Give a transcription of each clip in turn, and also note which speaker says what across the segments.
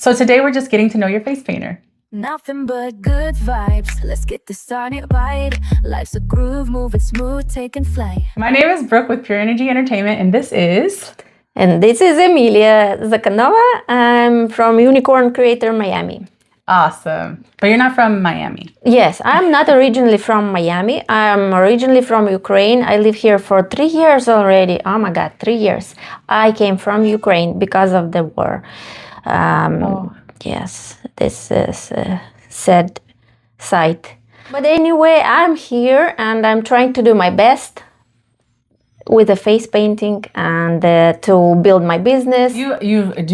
Speaker 1: So today we're just getting to know your face painter.
Speaker 2: Nothing but good vibes. Let's get this started right. Life's a groove, moving smooth, taking flight.
Speaker 1: My name is Brooke with Pure Energy Entertainment, and this is...
Speaker 3: And this is Emilia Zakonnova. I'm from Unicorn Creator Miami.
Speaker 1: Awesome. But you're not from Miami.
Speaker 3: Yes, I'm not originally from Miami. I'm originally from Ukraine. I live here for 3 years already. Oh my God, 3 years. I came from Ukraine because of the war. Yes, this is a sad sight. But anyway, I'm here and I'm trying to do my best with the face painting and to build my business.
Speaker 1: You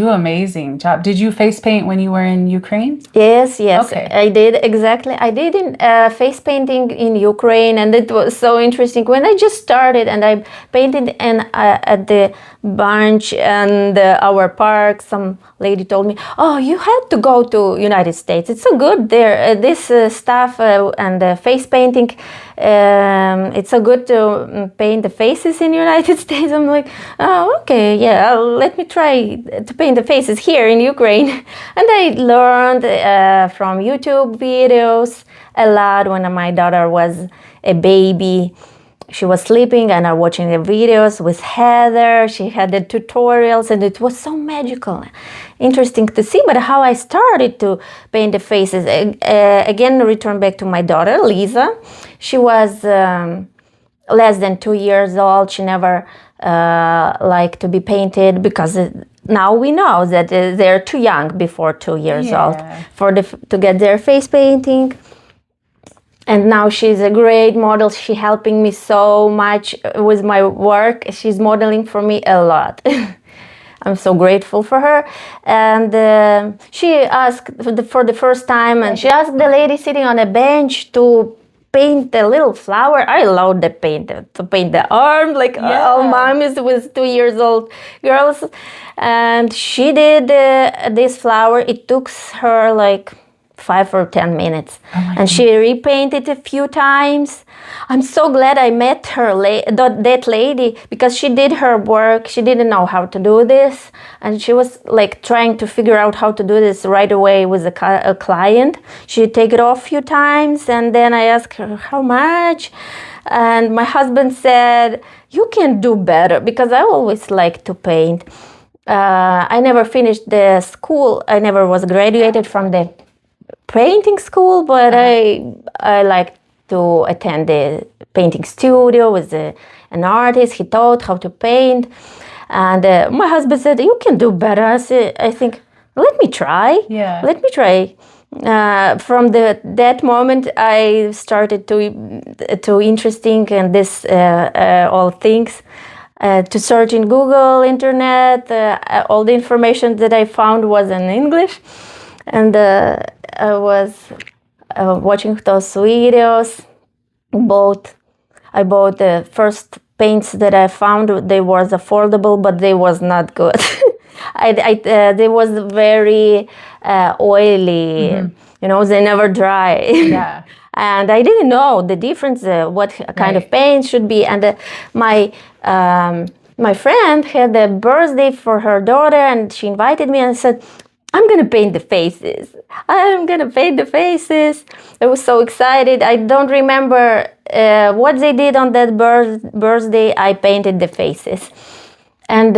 Speaker 1: do an amazing job. Did you face paint when you were in Ukraine?
Speaker 3: Yes,
Speaker 1: Okay.
Speaker 3: I did, exactly. I did in face painting in Ukraine, and it was so interesting. When I just started and I painted at the bunch and our park, some lady told me, "Oh, you had to go to United States. It's so good there. This stuff and face painting, it's so good to paint the faces in United States." I'm like, "Oh, okay, yeah, let me try to paint the faces here in Ukraine." And I learned from YouTube videos a lot when my daughter was a baby. She was sleeping and I was watching the videos with Heather. She had the tutorials and it was so magical. Interesting to see, but how I started to paint the faces. Again, return back to my daughter, Lisa. She was less than 2 years old. She never liked to be painted because now we know that they're too young before 2 years old to get their face painting. And now she's a great model. She's helping me so much with my work. She's modeling for me a lot. I'm so grateful for her. And she asked for the first time, and she asked the lady sitting on a bench to paint a little flower. I love to paint the arm, like all mommies with 2 years old girls. And she did this flower. It took her like 5 or 10 minutes, and she repainted a few times. I'm so glad I met her, that lady, because she did her work. She didn't know how to do this, and she was like trying to figure out how to do this right away with a client. She take it off a few times, and then I asked her how much, and my husband said, "You can do better," because I always like to paint. I never finished the school. I never was graduated from the painting school, but I like to attend the painting studio with an artist. He taught how to paint, and my husband said, "You can do better." I think, let me try. Let me try. From that moment, I started to interesting in this all things. To search in Google, internet, all the information that I found was in English, and I was watching those videos. I bought the first paints that I found. They was affordable, but they was not good. They was very oily. You know, they never dry.
Speaker 1: Yeah.
Speaker 3: And I didn't know the difference, what kind of paint should be. And my friend had a birthday for her daughter, and she invited me and said, "I'm going to paint the faces. I'm going to paint the faces." I was so excited. I don't remember what they did on that birthday. I painted the faces. And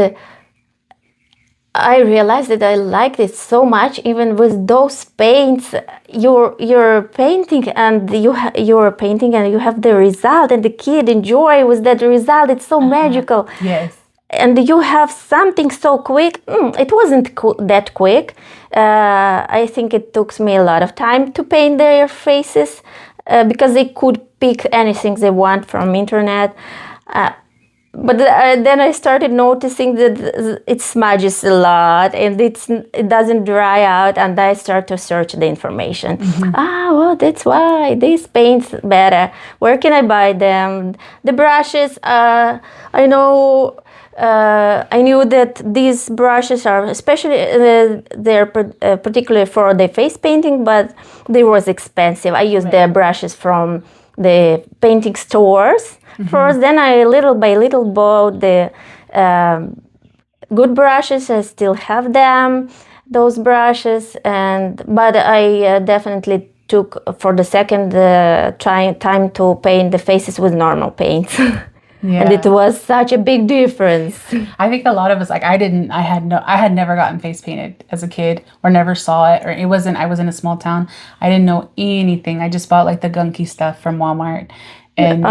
Speaker 3: I realized that I liked it so much. Even with those paints, you're painting and you're painting and you have the result, and the kid enjoy with that result. It's so magical.
Speaker 1: Yes.
Speaker 3: And you have something so quick. It wasn't that quick. I think it took me a lot of time to paint their faces because they could pick anything they want from internet. But then I started noticing that it smudges a lot and it doesn't dry out, and I start to search the information. Well, that's why these paints better. Where can I buy them? The brushes, I know. I knew that these brushes are especially they're particularly for the face painting, but they was expensive. I used the brushes from the painting stores first, then I little by little bought the good brushes. I still have them, those brushes, but I definitely took for the second time to paint the faces with normal paints.
Speaker 1: Yeah.
Speaker 3: And it was such a big difference.
Speaker 1: I think a lot of us, like I had never gotten face painted as a kid or never saw it, or I was in a small town. I didn't know anything. I just bought like the gunky stuff from Walmart and,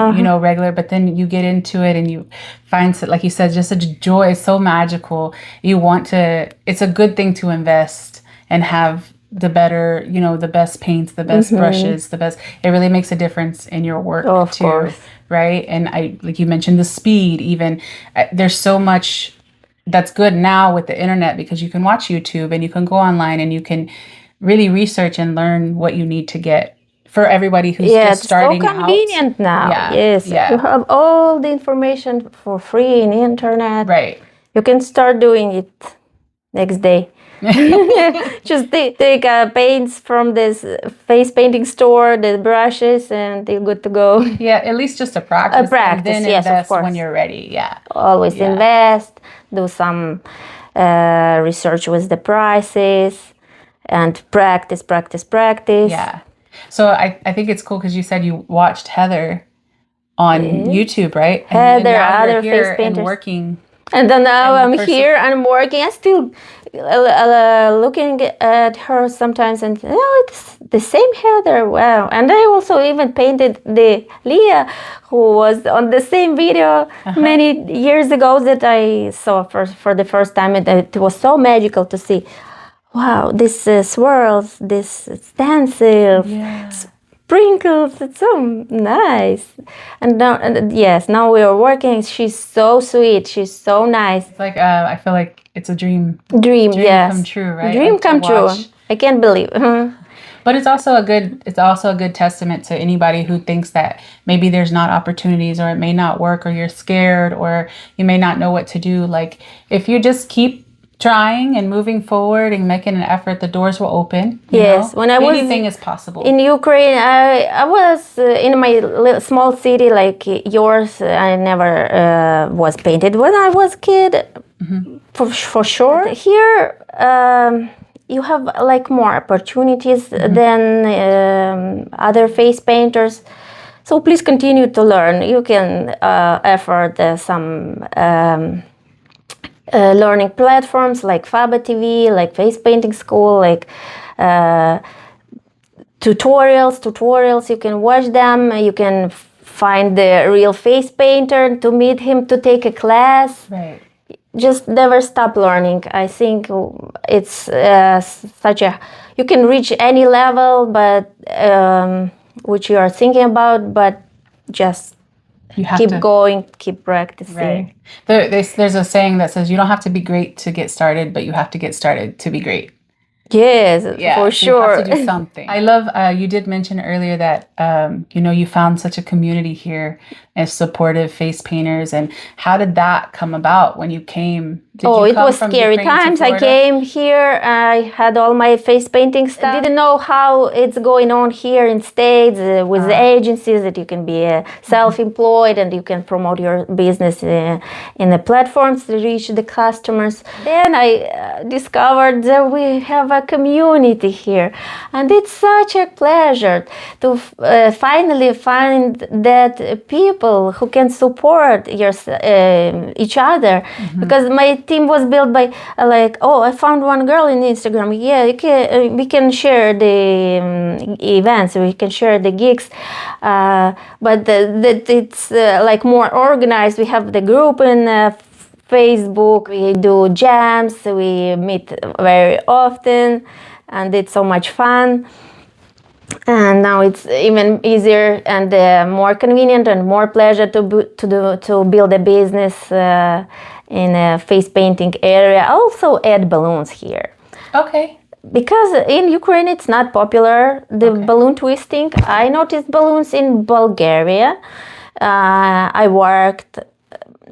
Speaker 1: regular, but then you get into it and you find, like you said, just such joy, so magical. It's a good thing to invest and have the better, the best paints, the best brushes, it really makes a difference in your work too.
Speaker 3: Course.
Speaker 1: Right. And like you mentioned, the speed, even there's so much that's good now with the internet because you can watch YouTube and you can go online and you can really research and learn what you need to get for everybody who's just starting out.
Speaker 3: It's so convenient now.
Speaker 1: Yeah.
Speaker 3: Yes.
Speaker 1: Yeah.
Speaker 3: You have all the information for free in the internet.
Speaker 1: Right.
Speaker 3: You can start doing it next day. Just take paints from this face painting store, the brushes, and you're good to go.
Speaker 1: Yeah, at least just a practice.
Speaker 3: A practice,
Speaker 1: and then
Speaker 3: yes, of
Speaker 1: invest
Speaker 3: course.
Speaker 1: when you're ready. Yeah.
Speaker 3: Always invest, do some research with the prices, and practice.
Speaker 1: Yeah. So I think it's cool because you said you watched Heather on YouTube, right? And
Speaker 3: Heather,
Speaker 1: now
Speaker 3: other
Speaker 1: you're here
Speaker 3: face painters.
Speaker 1: and working.
Speaker 3: And then now I'm
Speaker 1: person.
Speaker 3: here and I'm working. I'm still looking at her sometimes and it's the same Heather. Wow. And I also even painted the Leah who was on the same video many years ago that I saw for the first time. And it was so magical to see, wow, this swirls, this stencils, sprinkles, it's so nice. And now we are working. She's so sweet. She's so nice.
Speaker 1: It's like I feel like it's a dream
Speaker 3: Yes.
Speaker 1: come true, right?
Speaker 3: Dream
Speaker 1: Like,
Speaker 3: come true.
Speaker 1: watch.
Speaker 3: I can't believe.
Speaker 1: But it's also a good testament to anybody who thinks that maybe there's not opportunities or it may not work or you're scared or you may not know what to do. Like if you just keep trying and moving forward and making an effort, the doors will open.
Speaker 3: Yes, when I was
Speaker 1: anything is possible.
Speaker 3: in Ukraine, I was in my small city like yours. I never was painted when I was a kid, for sure. Here, you have like more opportunities than other face painters. So please continue to learn. You can afford some learning platforms like Faba TV, like Face Painting School, like tutorials. You can watch them. You can find the real face painter to meet him, to take a class.
Speaker 1: Right.
Speaker 3: Just never stop learning. I think it's you can reach any level, but which you are thinking about, but just
Speaker 1: You have
Speaker 3: keep
Speaker 1: to
Speaker 3: going, keep practicing.
Speaker 1: Right. There's a saying that says you don't have to be great to get started, but you have to get started to be great.
Speaker 3: Yes, for
Speaker 1: so
Speaker 3: sure.
Speaker 1: You have to do something. I love, you did mention earlier that, you found such a community here as supportive face painters. And how did that come about when you came?
Speaker 3: It was scary times. I came here, I had all my face painting stuff. I didn't know how it's going on here in States with the agencies, that you can be self-employed and you can promote your business in the platforms to reach the customers. Then I discovered that we have a community here, and it's such a pleasure to finally find that people who can support each other, because my team was built by I found one girl in Instagram. We can share the events, we can share the gigs, but it's like more organized. We have the group in Facebook, we do jams, we meet very often, and it's so much fun. And now it's even easier and more convenient and more pleasure to build a business in a face painting area. I also add balloons here.
Speaker 1: Okay.
Speaker 3: Because in Ukraine it's not popular, balloon twisting. I noticed balloons in Bulgaria. I worked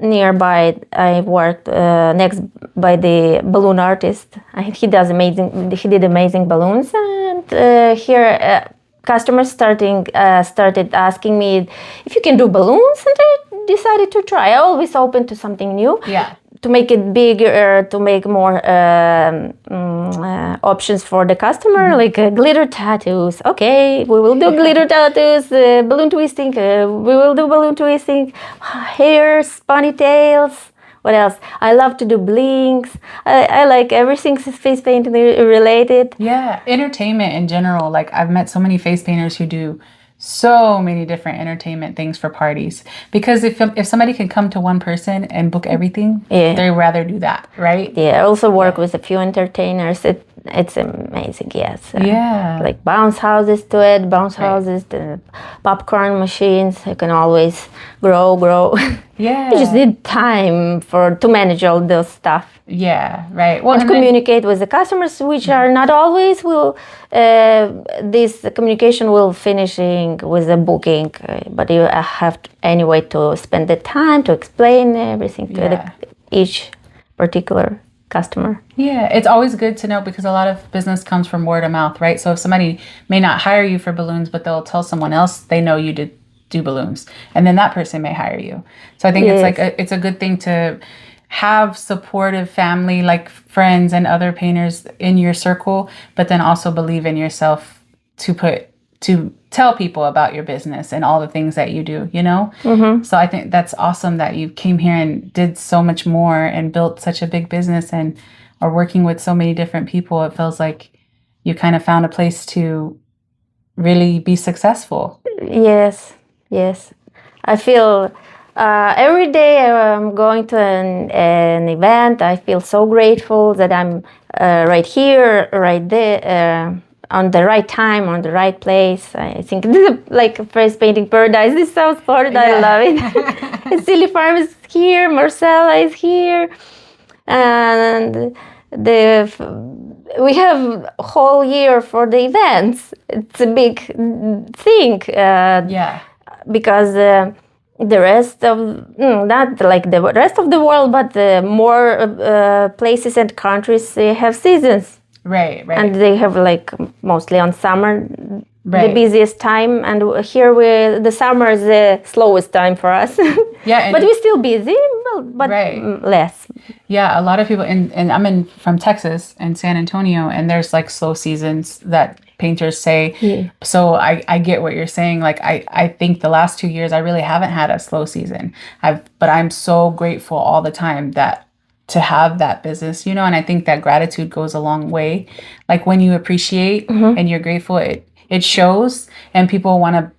Speaker 3: nearby. I worked next by the balloon artist. He did amazing balloons, and here customers started asking me if you can do balloons, and I decided to try. I always open to something new.
Speaker 1: Yeah.
Speaker 3: to make it bigger, to make more options for the customer, like glitter tattoos. Okay, we will do glitter tattoos, balloon twisting. We will do balloon twisting, hairs, ponytails. What else? I love to do blinks. I like everything face painting related.
Speaker 1: Yeah, entertainment in general. Like I've met so many face painters who do so many different entertainment things for parties. Because if somebody can come to one person and book everything, they'd rather do that, right?
Speaker 3: Yeah, I also work with a few entertainers. It's amazing, yes.
Speaker 1: Yeah.
Speaker 3: Like bounce houses to it, houses, the popcorn machines. You can always grow.
Speaker 1: Yeah.
Speaker 3: You just need time to manage all those stuff.
Speaker 1: Yeah, right. Well,
Speaker 3: And communicate with the customers, which are not always will. This communication will finishing with the booking, but you have to, anyway to spend the time to explain everything to each particular customer.
Speaker 1: Yeah, it's always good to know because a lot of business comes from word of mouth, right? So if somebody may not hire you for balloons, but they'll tell someone else they know you did do balloons, and then that person may hire you. So I think it's like it's a good thing to have supportive family, like friends and other painters in your circle, but then also believe in yourself to tell people about your business and all the things that you do, you know? Mm-hmm. So I think that's awesome that you came here and did so much more and built such a big business and are working with so many different people. It feels like you kind of found a place to really be successful.
Speaker 3: Yes. I feel every day I'm going to an event, I feel so grateful that I'm right here, right there, on the right time, on the right place. I think this is like a face painting paradise. This is South Florida. I love it. Silly Farm is here, Marcella is here, and we have a whole year for the events. It's a big thing. Because the rest of not like the rest of the world, but more places and countries, they have seasons.
Speaker 1: Right.
Speaker 3: And they have like mostly on summer, the busiest time, and here the summer is the slowest time for us. Yeah, but we're still busy, but less.
Speaker 1: Yeah, a lot of people, and I'm from Texas and San Antonio, and there's like slow seasons that painters say. Yeah. So I get what you're saying. Like I think the last 2 years I really haven't had a slow season. But I'm so grateful all the time to have that business, you know, and I think that gratitude goes a long way. Like when you appreciate and you're grateful, it shows, and people want to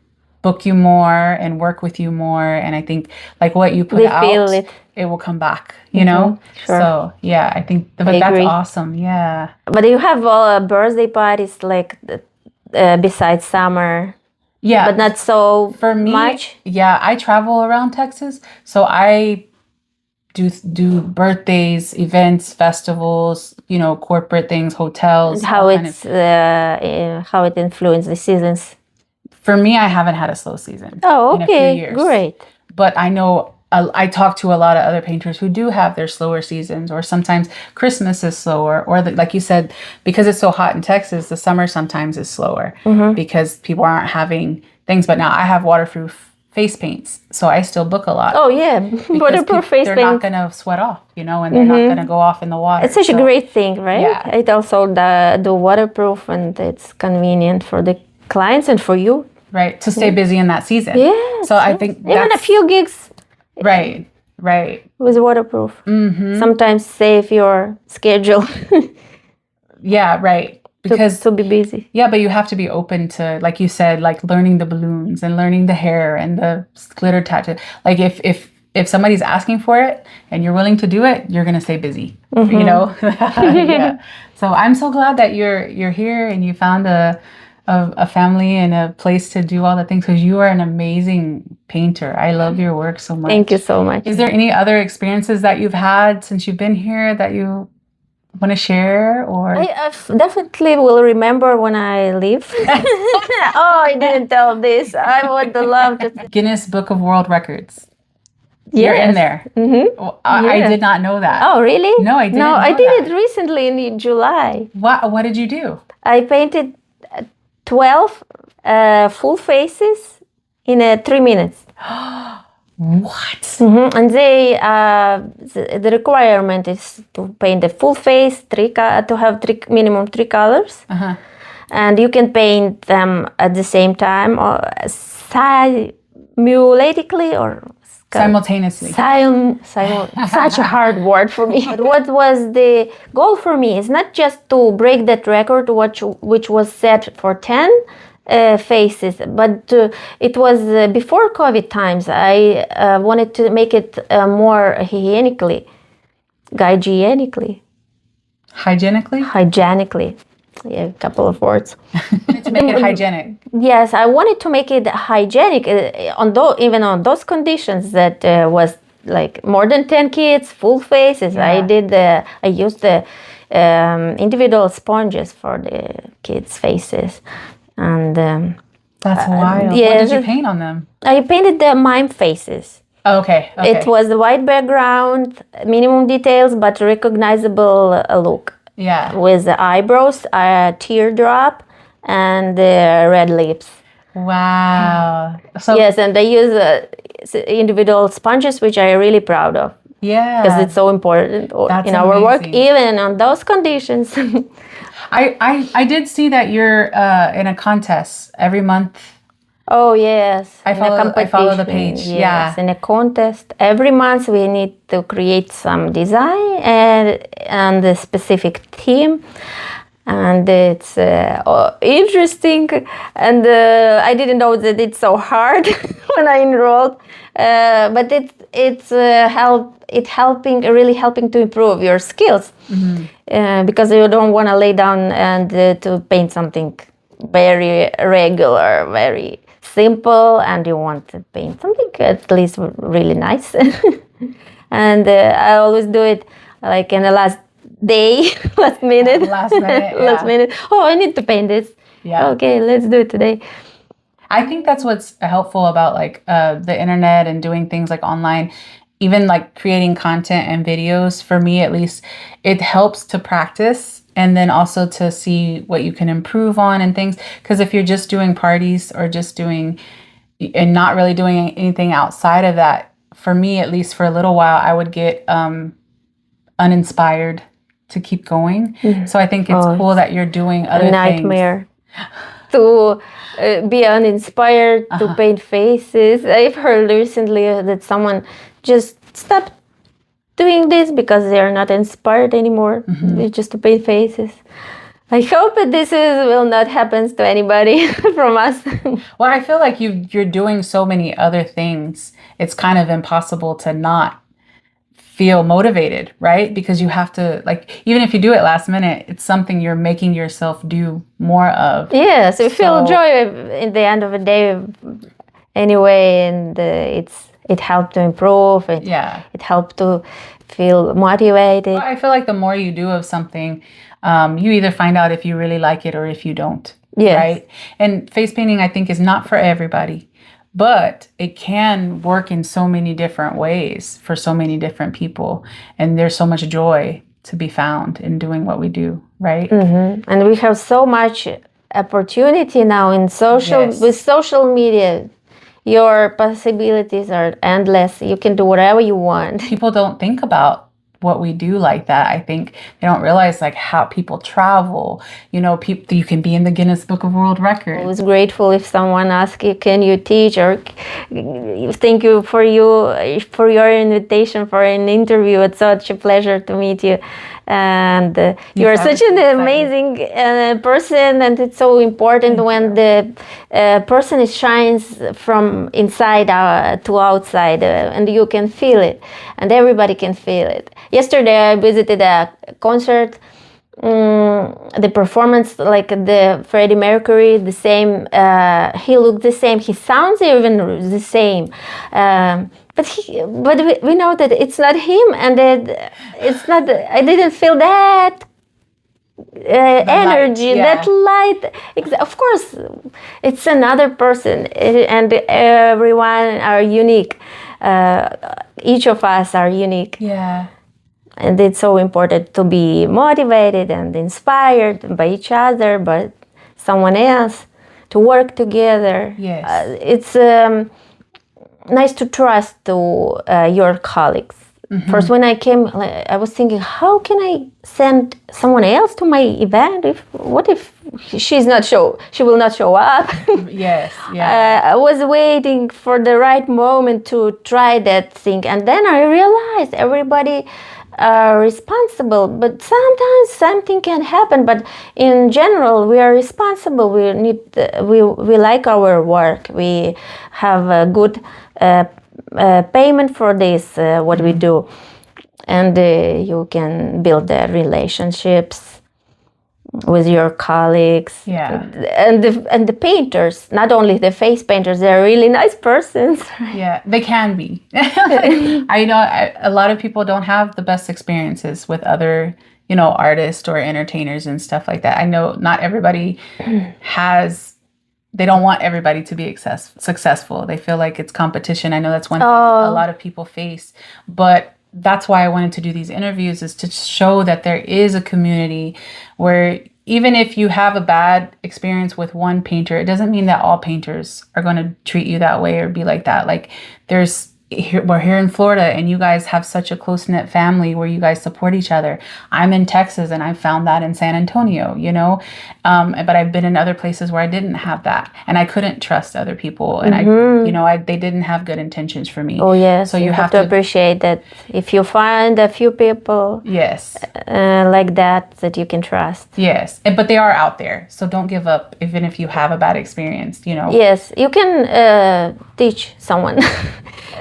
Speaker 1: book you more and work with you more. And I think like what you put out, it will come back, you know? Sure. So yeah, I think that's awesome. Yeah.
Speaker 3: But you have all birthday parties like besides summer. Yeah. But not so
Speaker 1: for me,
Speaker 3: much.
Speaker 1: Yeah, I travel around Texas. So I do birthdays, events, festivals, you know, corporate things, hotels.
Speaker 3: How it influences the seasons?
Speaker 1: For me, I haven't had a slow season.
Speaker 3: Oh, okay,
Speaker 1: in a few years.
Speaker 3: Great.
Speaker 1: But I know I talk to a lot of other painters who do have their slower seasons, or sometimes Christmas is slower, or like you said, because it's so hot in Texas, the summer sometimes is slower because people aren't having things. But now I have waterproof face paints, so I still book a lot.
Speaker 3: Oh yeah, waterproof face paint.
Speaker 1: They're not gonna sweat off, you know, and they're not gonna go off in the water.
Speaker 3: It's such a great thing, right? Yeah. It also the waterproof, and it's convenient for the clients and for you.
Speaker 1: Right, to stay busy in that season.
Speaker 3: Yeah.
Speaker 1: So I think
Speaker 3: even a few gigs.
Speaker 1: Right.
Speaker 3: With waterproof. Sometimes save your schedule.
Speaker 1: Yeah, right. Because
Speaker 3: to be busy.
Speaker 1: Yeah, but you have to be open to, like you said, like learning the balloons and learning the hair and the glitter tattoo. Like if somebody's asking for it and you're willing to do it, you're gonna stay busy. You know? Yeah. So I'm so glad that you're here and you found a family and a place to do all the things, because you are an amazing painter. I love your work so much.
Speaker 3: Thank you so much.
Speaker 1: Is there any other experiences that you've had since you've been here that you want to share? Or
Speaker 3: I definitely will remember when I leave. Oh, I didn't tell this. I would love to.
Speaker 1: Guinness Book of World Records.
Speaker 3: Yes.
Speaker 1: You're in there. I did not know that.
Speaker 3: Oh, really?
Speaker 1: No, I didn't. No,
Speaker 3: I did it recently in July.
Speaker 1: What did you do?
Speaker 3: I painted 12 full faces in 3 minutes.
Speaker 1: What?
Speaker 3: And they the requirement is to paint the full face, to have minimum 3 colors, and you can paint them at the same time or simultaneously or
Speaker 1: Simultaneously.
Speaker 3: Such a hard word for me. But what was the goal for me is not just to break that record, which was set for 10 faces, but it was before COVID times. I wanted to make it more hygienically. Yeah, a couple of words.
Speaker 1: To make it hygienic.
Speaker 3: Yes, I wanted to make it hygienic, even on those conditions that was like more than 10 kids, full faces.
Speaker 1: Yeah.
Speaker 3: I used the individual sponges for the kids' faces. And
Speaker 1: that's wild.
Speaker 3: yes.
Speaker 1: What did you paint on them?
Speaker 3: I painted the mime faces.
Speaker 1: Okay.
Speaker 3: It was the white background, minimum details, but recognizable look.
Speaker 1: Yeah.
Speaker 3: With the eyebrows, a teardrop, and the red lips.
Speaker 1: Wow. So
Speaker 3: yes, and I use individual sponges, which I'm really proud of.
Speaker 1: Yeah.
Speaker 3: Because it's so important in our work, even on those conditions.
Speaker 1: I did see that you're in a contest every month.
Speaker 3: Oh yes,
Speaker 1: I follow the page.
Speaker 3: Yes, in a contest every month we need to create some design and a specific theme, and it's interesting. And I didn't know that it's so hard when I enrolled, but it's really helping to improve your skills, because you don't want to lay down and to paint something very regular, very simple, and you want to paint something at least really nice. And I always do it like in the last day, last minute. Last minute. Oh, I need to paint this.
Speaker 1: Yeah.
Speaker 3: Okay, let's do it today.
Speaker 1: I think that's what's helpful about like the internet and doing things like online, even like creating content and videos. For me, at least, it helps to practice. And then also to see what you can improve on and things. Because if you're just doing parties or just doing and not really doing anything outside of that, for me, at least for a little while, I would get uninspired to keep going. So I think it's cool that you're doing other
Speaker 3: nightmare to be uninspired to paint faces. I've heard recently that someone just stopped doing this because they're not inspired anymore. It's just to paint faces. I hope that this will not happen to anybody from us.
Speaker 1: Well, I feel like you're doing so many other things. It's kind of impossible to not feel motivated, right? Because you have to, like, even if you do it last minute, it's something you're making yourself do more of.
Speaker 3: Yes, you feel joy in the end of the day anyway, and it helped to improve. It helped to feel motivated.
Speaker 1: Well, I feel like the more you do of something, you either find out if you really like it or if you don't.
Speaker 3: Yes.
Speaker 1: Right? And face painting, I think, is not for everybody, but it can work in so many different ways for so many different people. And there's so much joy to be found in doing what we do, right?
Speaker 3: And we have so much opportunity now in with social media. Your possibilities are endless. You can do whatever you want.
Speaker 1: People don't think about what we do like that. I think they don't realize like how people travel. You know, you can be in the Guinness Book of World Records.
Speaker 3: I was grateful if someone asked you, can you teach, or thank you for your invitation for an interview. It's such a pleasure to meet you. And you are such an amazing person, and it's so important when the person shines from inside to outside, and you can feel it, and everybody can feel it. Yesterday I visited a concert, the performance, like the Freddie Mercury, the same, he looked the same, he sounds even the same, but we know that it's not him, and that it's not. I didn't feel that energy, that light. Of course, it's another person, and everyone are unique. Each of us are unique.
Speaker 1: Yeah.
Speaker 3: And it's so important to be motivated and inspired by each other, by someone else, to work together.
Speaker 1: Yes.
Speaker 3: nice to trust to your colleagues. First, when I came, I was thinking, how can I send someone else to my event? What if she will not show up?
Speaker 1: Yes, yeah.
Speaker 3: I was waiting for the right moment to try that thing, and then I realized everybody are responsible. But sometimes something can happen. But in general, we are responsible. We need we like our work. We have a good payment for this what we do, and you can build the relationships with your colleagues.
Speaker 1: Yeah.
Speaker 3: And the painters, not only the face painters, they're really nice persons.
Speaker 1: Yeah, they can be. I know a lot of people don't have the best experiences with other, artists or entertainers and stuff like that. I know not everybody they don't want everybody to be successful. They feel like it's competition. I know that's one thing a lot of people face, but that's why I wanted to do these interviews, is to show that there is a community where even if you have a bad experience with one painter, it doesn't mean that all painters are going to treat you that way or be like that. Like we're here in Florida and you guys have such a close-knit family where you guys support each other. I'm in Texas and I found that in San Antonio, but I've been in other places where I didn't have that and I couldn't trust other people. And they didn't have good intentions for me.
Speaker 3: Oh, yes.
Speaker 1: So you have
Speaker 3: to appreciate that if you find a few people
Speaker 1: yes,
Speaker 3: like that you can trust.
Speaker 1: Yes. But they are out there. So don't give up even if you have a bad experience,
Speaker 3: Yes, you can teach someone.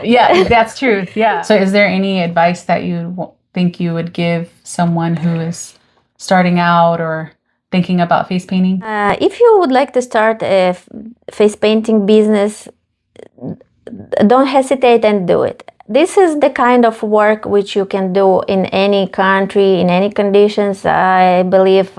Speaker 1: Yeah, that's true. Yeah. So is there any advice that you think you would give someone who is starting out or thinking about face painting?
Speaker 3: If you would like to start a face painting business, don't hesitate and do it. This is the kind of work which you can do in any country, in any conditions. I believe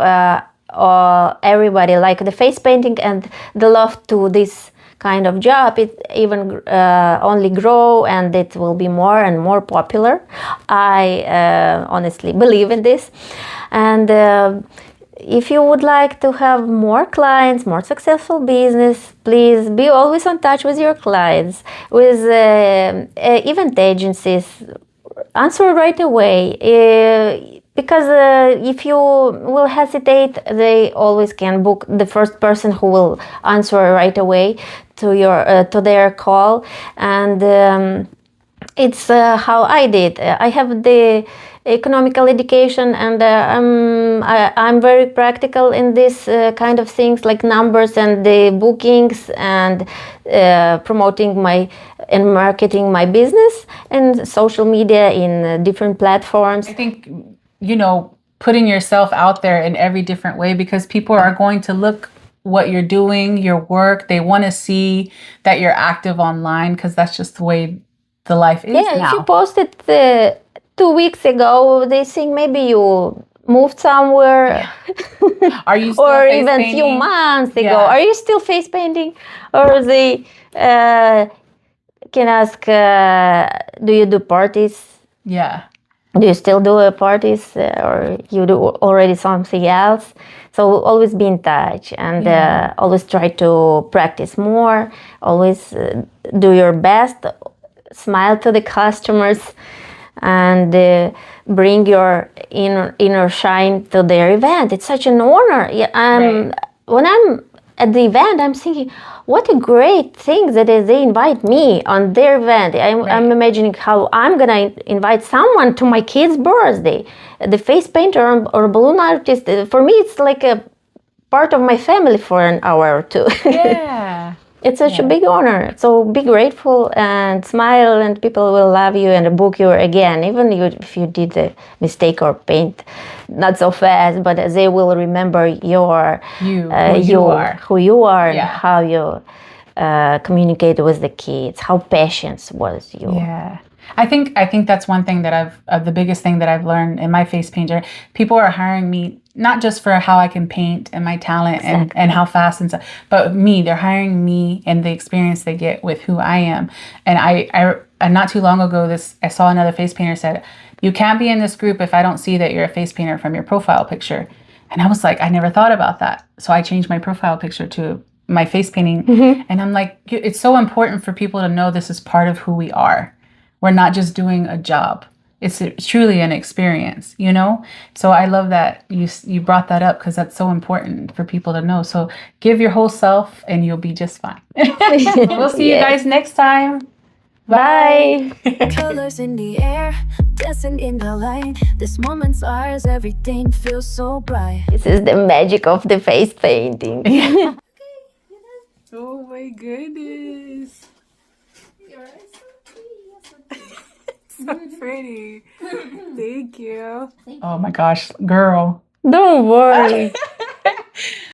Speaker 3: everybody like the face painting and the love to this kind of job, it even only grow and it will be more and more popular. I honestly believe in this. And if you would like to have more clients, more successful business, please be always in touch with your clients, with event agencies. Answer right away. Because if you will hesitate, they always can book the first person who will answer right away to their call. And it's how I did. I have the economical education, and I'm very practical in this kind of things like numbers and the bookings and promoting and marketing my business and social media in different platforms.
Speaker 1: I think putting yourself out there in every different way, because people are going to look what you're doing, your work. They want to see that you're active online, because that's just the way the life is now.
Speaker 3: If you posted 2 weeks ago, they think maybe you moved somewhere.
Speaker 1: Are you still
Speaker 3: or
Speaker 1: face
Speaker 3: even
Speaker 1: painting?
Speaker 3: few months ago.
Speaker 1: Yeah.
Speaker 3: Are you still face painting? Or they can ask, do you do parties?
Speaker 1: Yeah.
Speaker 3: Do you still do parties, or you do already something else? So always be in touch, and always try to practice more. Always do your best. Smile to the customers, and bring your inner shine to their event. It's such an honor.
Speaker 1: Right.
Speaker 3: When I'm at the event, I'm thinking, what a great thing that they invite me on their event. I'm imagining how I'm gonna invite someone to my kid's birthday. The face painter or balloon artist, for me, it's like a part of my family for an hour or two.
Speaker 1: Yeah.
Speaker 3: It's such a big honor. So be grateful and smile, and people will love you and book you again. Even if you did a mistake or paint not so fast, but they will remember who you are, and how you communicate with the kids, how patient was you.
Speaker 1: Yeah. I think that's one thing that the biggest thing that I've learned in my face painter. People are hiring me not just for how I can paint and my talent and how fast and stuff, but they're hiring me and the experience they get with who I am. And I not too long ago, I saw another face painter said, you can't be in this group if I don't see that you're a face painter from your profile picture. And I was like, I never thought about that. So I changed my profile picture to my face painting, and I'm like, it's so important for people to know this is part of who we are. We're not just doing a job. It's truly an experience, you know? So I love that you brought that up, because that's so important for people to know. So give your whole self and you'll be just fine. We'll see you guys next time.
Speaker 3: Bye.
Speaker 2: Colors in the air, dancing in the light. This moment's ours, everything feels so bright.
Speaker 3: This is the magic of the face painting.
Speaker 1: Oh my goodness. So pretty. Thank you. Oh my gosh, girl.
Speaker 3: Don't worry.